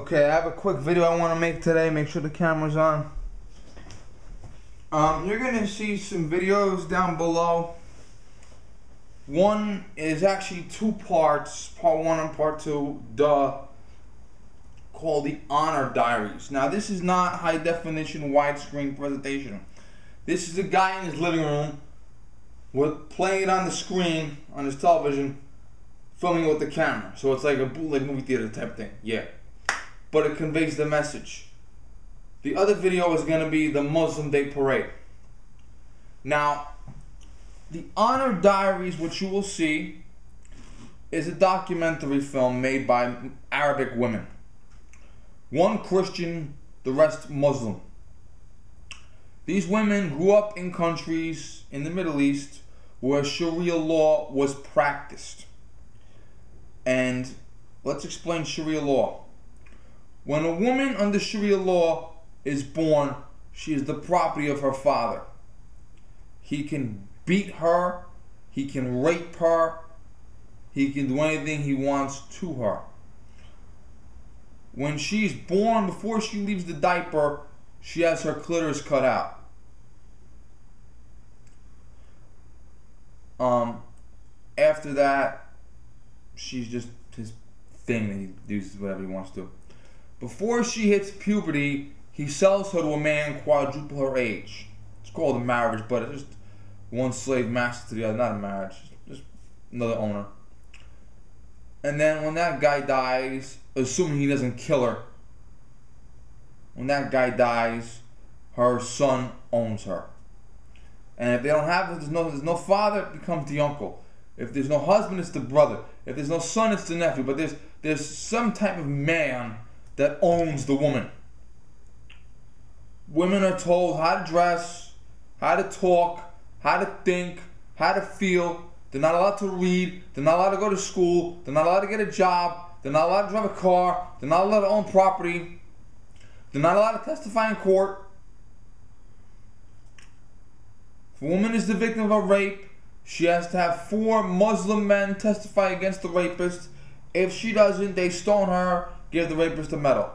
Okay, I have a quick video I want to make today. Make sure the camera's on. You're going to see some videos down below. One is actually two parts, part one and part two, called the Honor Diaries. Now, this is not high definition widescreen presentation. This is a guy in his living room with playing it on the screen on his television, filming it with the camera. So it's like a bootleg movie theater type thing, yeah. But it conveys the message. The other video is going to be the Muslim Day Parade. Now, the Honor Diaries, which you will see, is a documentary film made by Arabic women. One Christian, the rest Muslim. These women grew up in countries in the Middle East where Sharia law was practiced. And let's explain Sharia law. When a woman under Sharia law is born, she is the property of her father. He can beat her, he can rape her, he can do anything he wants to her. When she's born, before she leaves the diaper, she has her clitoris cut out. After that, she's just his thing that he does whatever he wants to. Before she hits puberty, he sells her to a man quadruple her age. It's called a marriage, but it's just one slave master to the other. Not a marriage, just another owner. And then when that guy dies, assuming he doesn't kill her, when that guy dies, her son owns her. And if they don't have it, there's no father, it becomes the uncle. If there's no husband, it's the brother. If there's no son, it's the nephew. But there's some type of man that owns the woman. Women are told how to dress, how to talk, how to think, how to feel. They're not allowed to read. They're not allowed to go to school. They're not allowed to get a job. They're not allowed to drive a car. They're not allowed to own property. They're not allowed to testify in court. If a woman is the victim of a rape, she has to have 4 Muslim men testify against the rapist. If she doesn't, they stone her, give the rapist a medal.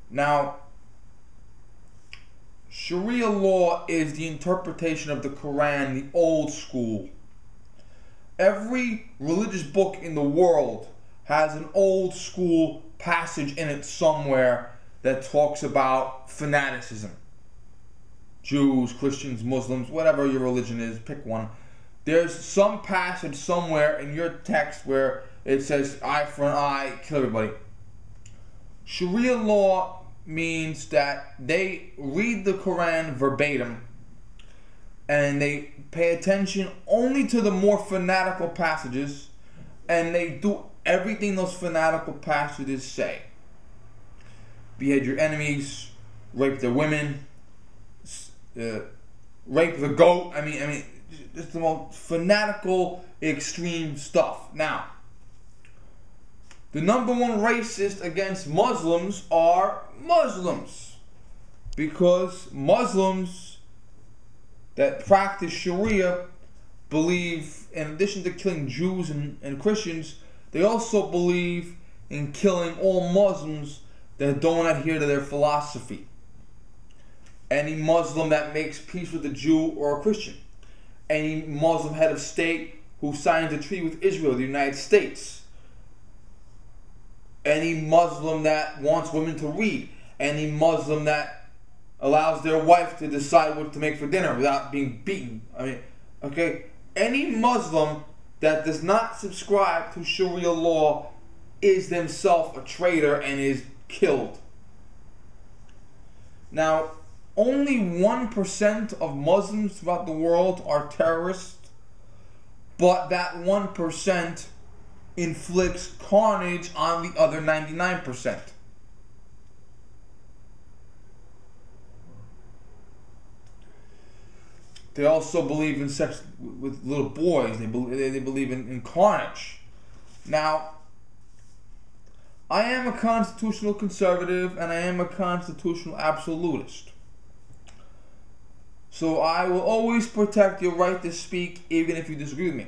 Now, Sharia law is the interpretation of the Quran, the old school. Every religious book in the world has an old school passage in it somewhere that talks about fanaticism. Jews, Christians, Muslims, whatever your religion is, pick one. There's some passage somewhere in your text where it says eye for an eye, kill everybody. Sharia law means that they read the Quran verbatim and they pay attention only to the more fanatical passages, and they do everything those fanatical passages say. Behead your enemies, rape their women, rape the goat. I mean, it's the most fanatical, extreme stuff. Now, the number one racist against Muslims are Muslims, because Muslims that practice Sharia believe, in addition to killing Jews and Christians, they also believe in killing all Muslims that don't adhere to their philosophy. Any Muslim that makes peace with a Jew or a Christian. Any Muslim head of state who signs a treaty with Israel, the United States. Any Muslim that wants women to read. Any Muslim that allows their wife to decide what to make for dinner without being beaten. I mean, okay? Any Muslim that does not subscribe to Sharia law is themselves a traitor and is killed. Now, only 1% of Muslims throughout the world are terrorists, but that 1% inflicts carnage on the other 99%. They also believe in sex with little boys. They believe in carnage. Now, I am a constitutional conservative and I am a constitutional absolutist. So I will always protect your right to speak even if you disagree with me.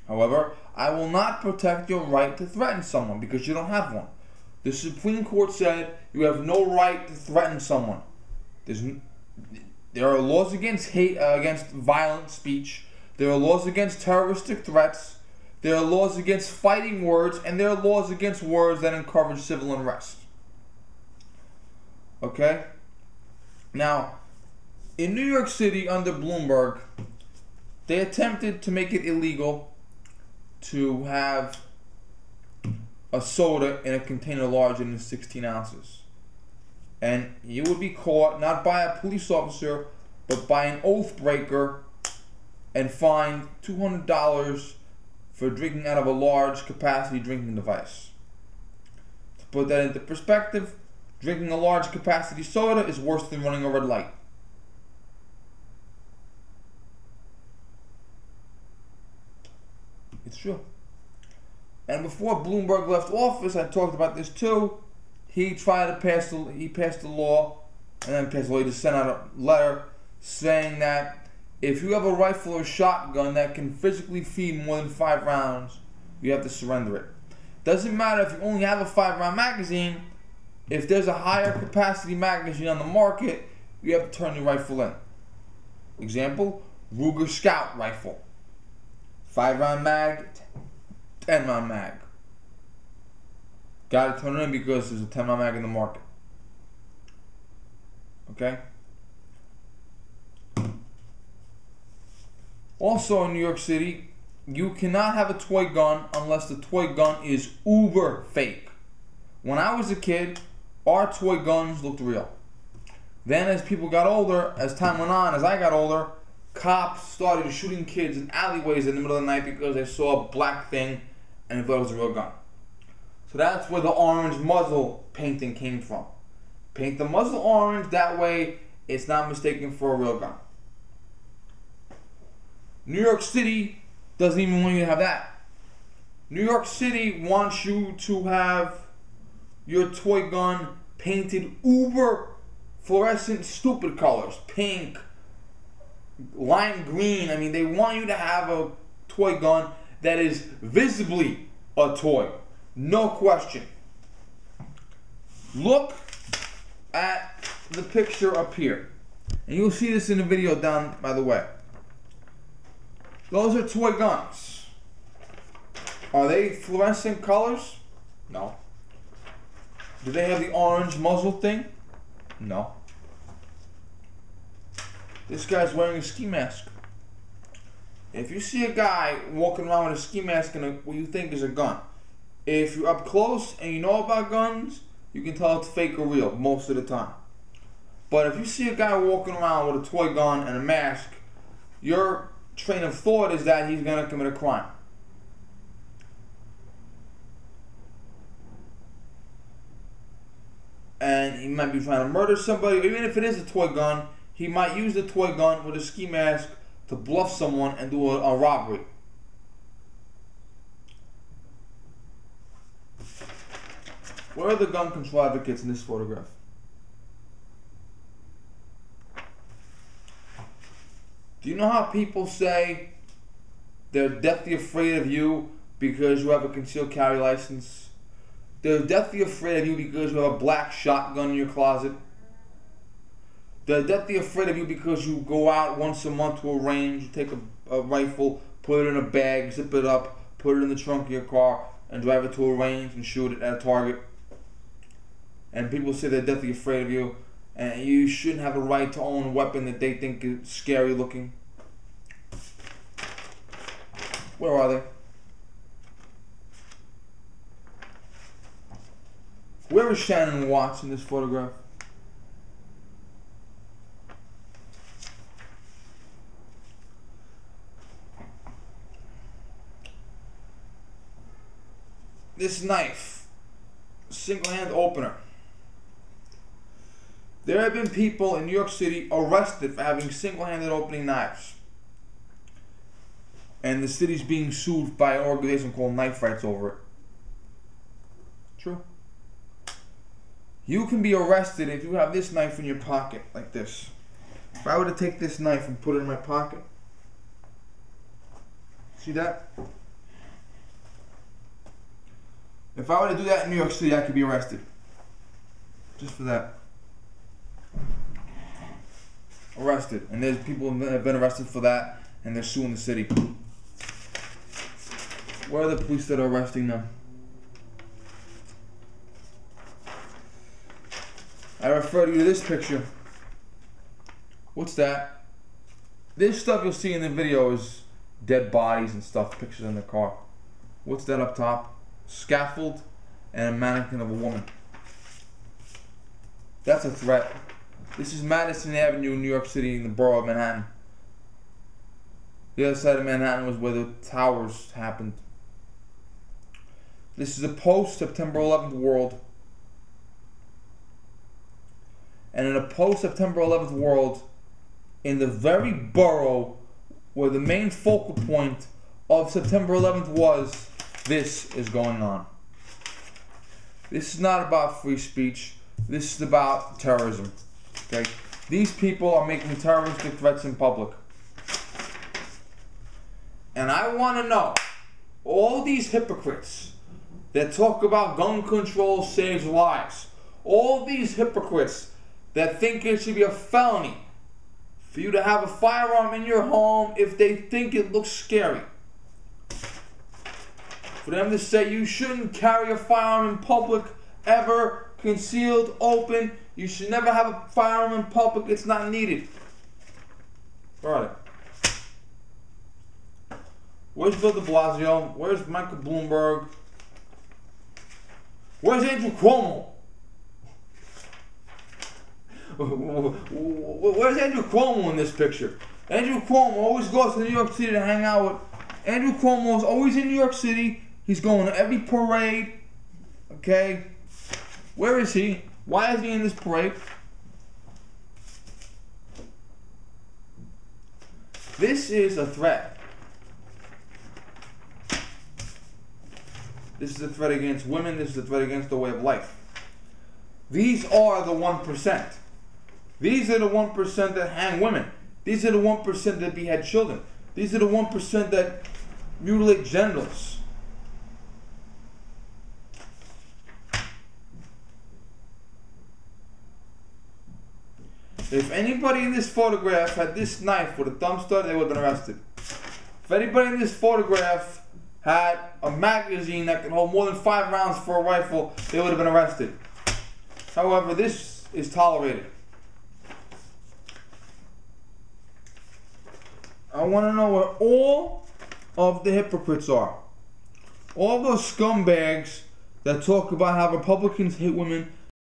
However, I will not protect your right to threaten someone because you don't have one. The Supreme Court said you have no right to threaten someone. There are laws against hate, against violent speech. There are laws against terroristic threats. There are laws against fighting words, and there are laws against words that encourage civil unrest. Okay? Now, in New York City under Bloomberg, they attempted to make it illegal to have a soda in a container larger than 16 ounces. And you would be caught not by a police officer, but by an oath breaker and fined $200 for drinking out of a large capacity drinking device. To put that into perspective, drinking a large capacity soda is worse than running a red light. It's true. And before Bloomberg left office, I talked about this too. He tried to pass the law, and then passed the law. He just sent out a letter saying that if you have a rifle or shotgun that can physically feed more than 5 rounds, you have to surrender it. Doesn't matter if you only have a 5-round magazine. If there's a higher capacity magazine on the market, you have to turn your rifle in. Example, Ruger Scout rifle. 5-round mag, 10-round mag. Got to turn it in because there's a 10-round mag in the market. Okay? Also in New York City, you cannot have a toy gun unless the toy gun is uber fake. When I was a kid, our toy guns looked real. Then as people got older, as time went on, as I got older, cops started shooting kids in alleyways in the middle of the night because they saw a black thing and they thought it was a real gun. So that's where the orange muzzle painting came from. Paint the muzzle orange, that way it's not mistaken for a real gun. New York City doesn't even want you to have that. New York City wants you to have your toy gun painted uber fluorescent stupid colors. Pink, lime green. I mean, they want you to have a toy gun that is visibly a toy. No question. Look at the picture up here. And you'll see this in the video down by the way. Those are toy guns. Are they fluorescent colors? No. Do they have the orange muzzle thing? No. This guy's wearing a ski mask. If you see a guy walking around with a ski mask and what you think is a gun, if you're up close and you know about guns, you can tell it's fake or real most of the time. But if you see a guy walking around with a toy gun and a mask, your train of thought is that he's going to commit a crime. And he might be trying to murder somebody. Even if it is a toy gun, he might use the toy gun with a ski mask to bluff someone and do a robbery. Where are the gun control advocates in this photograph? Do you know how people say they're deathly afraid of you because you have a concealed carry license? They're deathly afraid of you because you have a black shotgun in your closet. They're deathly afraid of you because you go out once a month to a range, you take a rifle, put it in a bag, zip it up, put it in the trunk of your car, and drive it to a range and shoot it at a target. And people say they're deathly afraid of you, and you shouldn't have a right to own a weapon that they think is scary looking. Where are they? Where is Shannon Watts in this photograph? This knife, single-hand opener. There have been people in New York City arrested for having single-handed opening knives. And the city's being sued by an organization called Knife Rights over it. True. You can be arrested if you have this knife in your pocket, like this. If I were to take this knife and put it in my pocket, see that? If I were to do that in New York City, I could be arrested. Just for that. Arrested. And there's people that have been arrested for that, and they're suing the city. Where are the police that are arresting them? I refer you to this picture. What's that? This stuff you'll see in the video is dead bodies and stuff, pictures in the car. What's that up top? Scaffold and a mannequin of a woman. That's a threat. This is Madison Avenue in New York City in the borough of Manhattan. The other side of Manhattan was where the towers happened. This is a post-September 11th world. And in a post-September 11th world, in the very borough where the main focal point of September 11th was, this is going on. This is not about free speech. This is about terrorism. Okay? These people are making terroristic threats in public. And I want to know, all these hypocrites that talk about gun control saves lives, all these hypocrites that think it should be a felony for you to have a firearm in your home if they think it looks scary. For them to say you shouldn't carry a firearm in public ever, concealed, open. You should never have a firearm in public. It's not needed. Where are they? Where's Bill de Blasio? Where's Michael Bloomberg? Where's Andrew Cuomo? Where's Andrew Cuomo in this picture? Andrew Cuomo always goes to New York City to hang out with. Andrew Cuomo is always in New York City. He's going to every parade. Okay? Where is he? Why is he in this parade? This is a threat. This is a threat against women. This is a threat against the way of life. These are the 1%. These are the 1% that hang women. These are the 1% that behead children. These are the 1% that mutilate genitals. If anybody in this photograph had this knife with a thumb stud, they would have been arrested. If anybody in this photograph had a magazine that could hold more than 5 rounds for a rifle, they would have been arrested. However, this is tolerated. I want to know where all of the hypocrites are. All those scumbags that talk about how Republicans hate women,